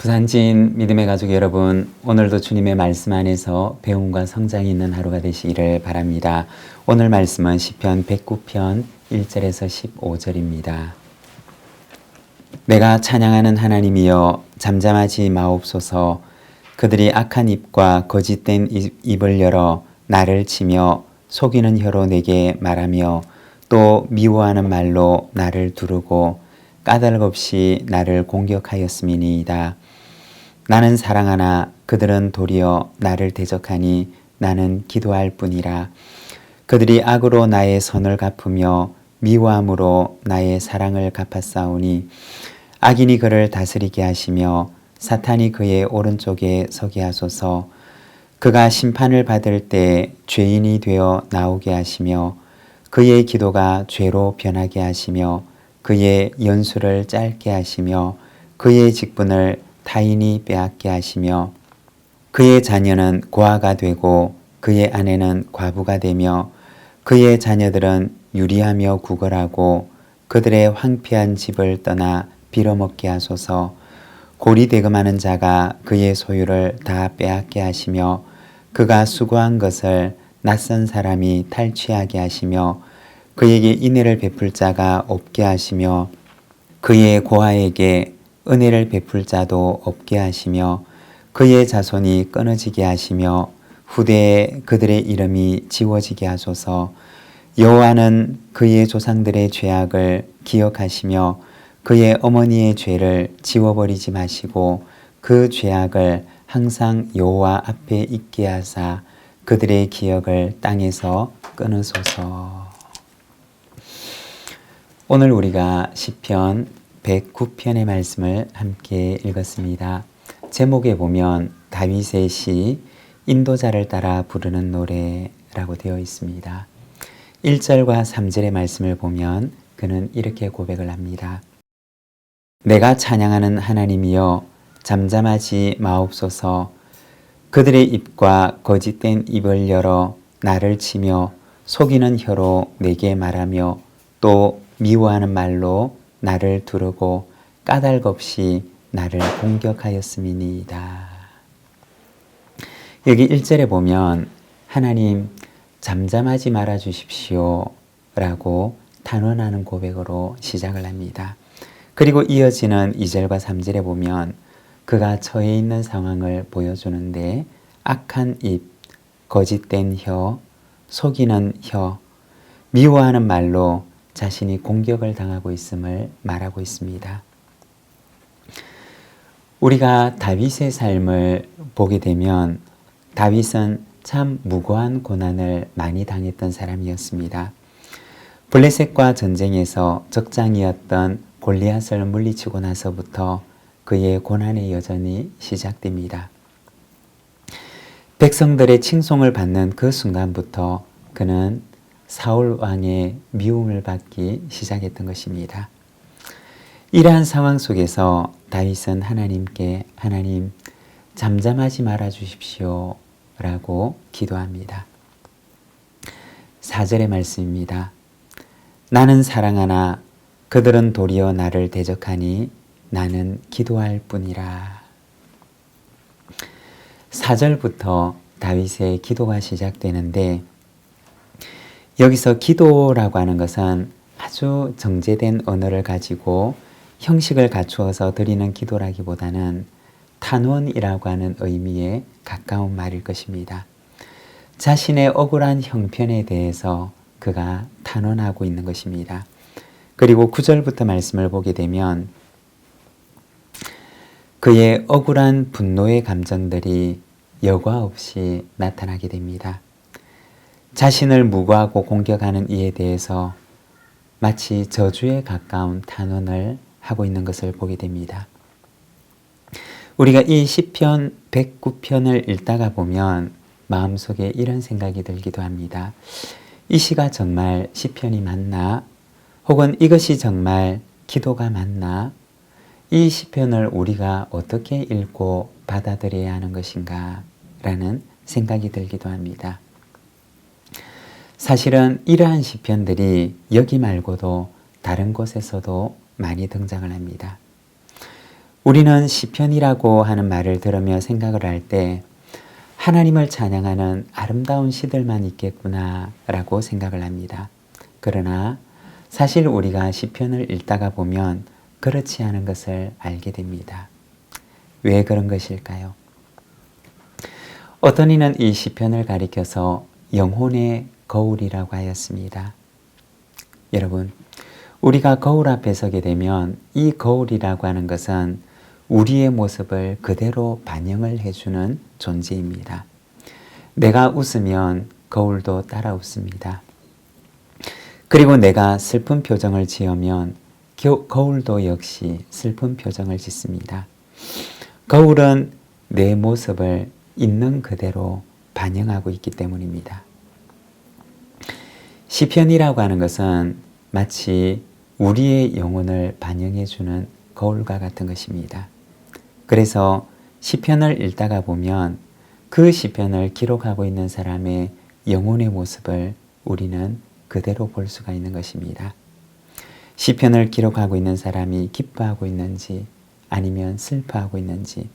부산진 믿음의 가족 여러분, 오늘도 주님의 말씀 안에서 배움과 성장이 있는 하루가 되시기를 바랍니다. 오늘 말씀은 시편 109편 1절에서 15절입니다. 내가 찬양하는 하나님이여 잠잠하지 마옵소서. 그들이 악한 입과 거짓된 입을 열어 나를 치며 속이는 혀로 내게 말하며 또 미워하는 말로 나를 두르고 까닭 없이 나를 공격하였음이니이다. 나는 사랑하나 그들은 도리어 나를 대적하니 나는 기도할 뿐이라. 그들이 악으로 나의 선을 갚으며 미워함으로 나의 사랑을 갚았사오니 악인이 그를 다스리게 하시며 사탄이 그의 오른쪽에 서게 하소서. 그가 심판을 받을 때 죄인이 되어 나오게 하시며 그의 기도가 죄로 변하게 하시며 그의 연수를 짧게 하시며 그의 직분을 타인이 빼앗게 하시며 그의 자녀는 고아가 되고 그의 아내는 과부가 되며 그의 자녀들은 유리하며 구걸하고 그들의 황폐한 집을 떠나 빌어먹게 하소서. 고리대금하는 자가 그의 소유를 다 빼앗게 하시며 그가 수고한 것을 낯선 사람이 탈취하게 하시며 그에게 인애를 베풀 자가 없게 하시며 그의 고아에게 은혜를 베풀 자도 없게 하시며 그의 자손이 끊어지게 하시며 후대에 그들의 이름이 지워지게 하소서. 여호와는 그의 조상들의 죄악을 기억하시며 그의 어머니의 죄를 지워버리지 마시고 그 죄악을 항상 여호와 앞에 있게 하사 그들의 기억을 땅에서 끊으소서. 오늘 우리가 시편 109편의 말씀을 함께 읽었습니다. 제목에 보면 다윗의 시 인도자를 따라 부르는 노래라고 되어 있습니다. 1절과 3절의 말씀을 보면 그는 이렇게 고백을 합니다. 내가 찬양하는 하나님이여 잠잠하지 마옵소서. 그들의 입과 거짓된 입을 열어 나를 치며 속이는 혀로 내게 말하며 또 미워하는 말로 나를 두르고 까닭 없이 나를 공격하였음이니이다. 여기 1절에 보면 하나님 잠잠하지 말아 주십시오 라고 단언하는 고백으로 시작을 합니다. 그리고 이어지는 2절과 3절에 보면 그가 처해 있는 상황을 보여주는데 악한 입, 거짓된 혀, 속이는 혀, 미워하는 말로 자신이 공격을 당하고 있음을 말하고 있습니다. 우리가 다윗의 삶을 보게 되면 다윗은 참 무고한 고난을 많이 당했던 사람이었습니다. 블레셋과 전쟁에서 적장이었던 골리앗을 물리치고 나서부터 그의 고난의 여정이 시작됩니다. 백성들의 칭송을 받는 그 순간부터 그는 사울 왕의 미움을 받기 시작했던 것입니다. 이러한 상황 속에서 다윗은 하나님께 하나님 잠잠하지 말아 주십시오 라고 기도합니다. 4절의 말씀입니다. 나는 사랑하나 그들은 도리어 나를 대적하니 나는 기도할 뿐이라. 4절부터 다윗의 기도가 시작되는데 여기서 기도라고 하는 것은 아주 정제된 언어를 가지고 형식을 갖추어서 드리는 기도라기보다는 탄원이라고 하는 의미에 가까운 말일 것입니다. 자신의 억울한 형편에 대해서 그가 탄원하고 있는 것입니다. 그리고 9절부터 말씀을 보게 되면 그의 억울한 분노의 감정들이 여과 없이 나타나게 됩니다. 자신을 무고하고 공격하는 이에 대해서 마치 저주에 가까운 탄원을 하고 있는 것을 보게 됩니다. 우리가 이 시편 109편을 읽다가 보면 마음속에 이런 생각이 들기도 합니다. 이 시가 정말 시편이 맞나? 혹은 이것이 정말 기도가 맞나? 이 시편을 우리가 어떻게 읽고 받아들여야 하는 것인가? 라는 생각이 들기도 합니다. 사실은 이러한 시편들이 여기 말고도 다른 곳에서도 많이 등장을 합니다. 우리는 시편이라고 하는 말을 들으며 생각을 할 때 하나님을 찬양하는 아름다운 시들만 있겠구나 라고 생각을 합니다. 그러나 사실 우리가 시편을 읽다가 보면 그렇지 않은 것을 알게 됩니다. 왜 그런 것일까요? 어떤 이는 이 시편을 가리켜서 영혼의 거울이라고 하였습니다. 여러분, 우리가 거울 앞에 서게 되면 이 거울이라고 하는 것은 우리의 모습을 그대로 반영을 해주는 존재입니다. 내가 웃으면 거울도 따라 웃습니다. 그리고 내가 슬픈 표정을 지으면 거울도 역시 슬픈 표정을 짓습니다. 거울은 내 모습을 있는 그대로 반영하고 있기 때문입니다. 시편이라고 하는 것은 마치 우리의 영혼을 반영해주는 거울과 같은 것입니다. 그래서 시편을 읽다가 보면 그 시편을 기록하고 있는 사람의 영혼의 모습을 우리는 그대로 볼 수가 있는 것입니다. 시편을 기록하고 있는 사람이 기뻐하고 있는지 아니면 슬퍼하고 있는지,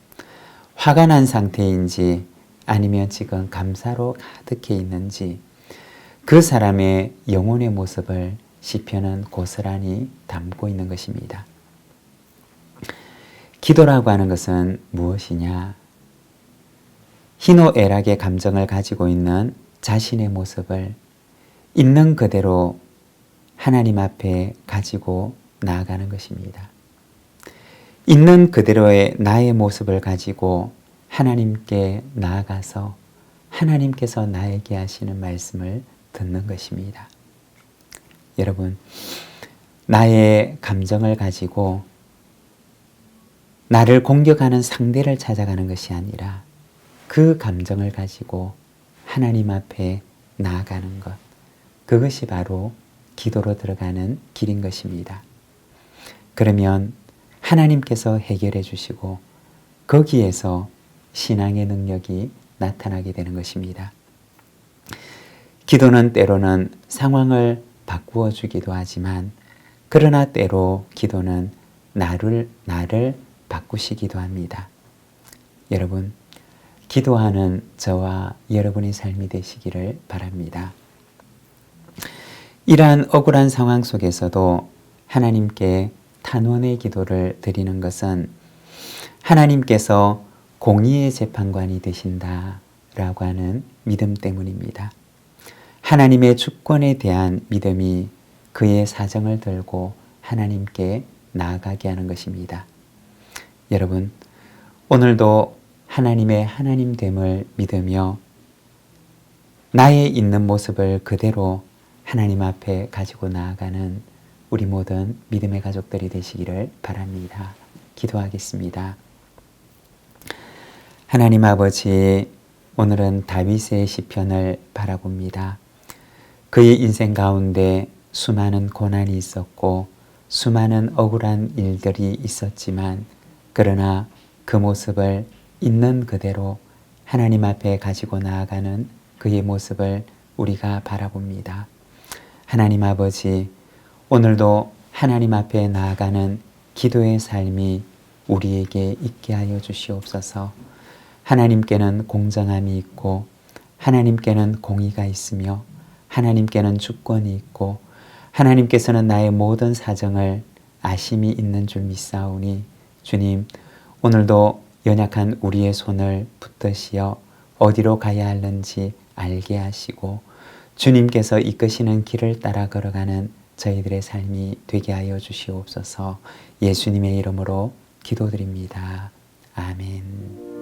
화가 난 상태인지 아니면 지금 감사로 가득해 있는지, 그 사람의 영혼의 모습을 시편은 고스란히 담고 있는 것입니다. 기도라고 하는 것은 무엇이냐? 희노애락의 감정을 가지고 있는 자신의 모습을 있는 그대로 하나님 앞에 가지고 나아가는 것입니다. 있는 그대로의 나의 모습을 가지고 하나님께 나아가서 하나님께서 나에게 하시는 말씀을 듣는 것입니다. 여러분, 나의 감정을 가지고 나를 공격하는 상대를 찾아가는 것이 아니라 그 감정을 가지고 하나님 앞에 나아가는 것, 그것이 바로 기도로 들어가는 길인 것입니다. 그러면 하나님께서 해결해 주시고 거기에서 신앙의 능력이 나타나게 되는 것입니다. 기도는 때로는 상황을 바꾸어 주기도 하지만, 그러나 때로 기도는 나를 바꾸시기도 합니다. 여러분, 기도하는 저와 여러분의 삶이 되시기를 바랍니다. 이러한 억울한 상황 속에서도 하나님께 탄원의 기도를 드리는 것은 하나님께서 공의의 재판관이 되신다라고 하는 믿음 때문입니다. 하나님의 주권에 대한 믿음이 그의 사정을 들고 하나님께 나아가게 하는 것입니다. 여러분, 오늘도 하나님의 하나님됨을 믿으며 나의 있는 모습을 그대로 하나님 앞에 가지고 나아가는 우리 모든 믿음의 가족들이 되시기를 바랍니다. 기도하겠습니다. 하나님 아버지, 오늘은 다윗의 시편을 바라봅니다. 그의 인생 가운데 수많은 고난이 있었고 수많은 억울한 일들이 있었지만, 그러나 그 모습을 있는 그대로 하나님 앞에 가지고 나아가는 그의 모습을 우리가 바라봅니다. 하나님 아버지, 오늘도 하나님 앞에 나아가는 기도의 삶이 우리에게 있게 하여 주시옵소서. 하나님께는 공정함이 있고 하나님께는 공의가 있으며 하나님께는 주권이 있고 하나님께서는 나의 모든 사정을 아심이 있는 줄 믿사오니, 주님, 오늘도 연약한 우리의 손을 붙드시어 어디로 가야 하는지 알게 하시고 주님께서 이끄시는 길을 따라 걸어가는 저희들의 삶이 되게 하여 주시옵소서. 예수님의 이름으로 기도드립니다. 아멘.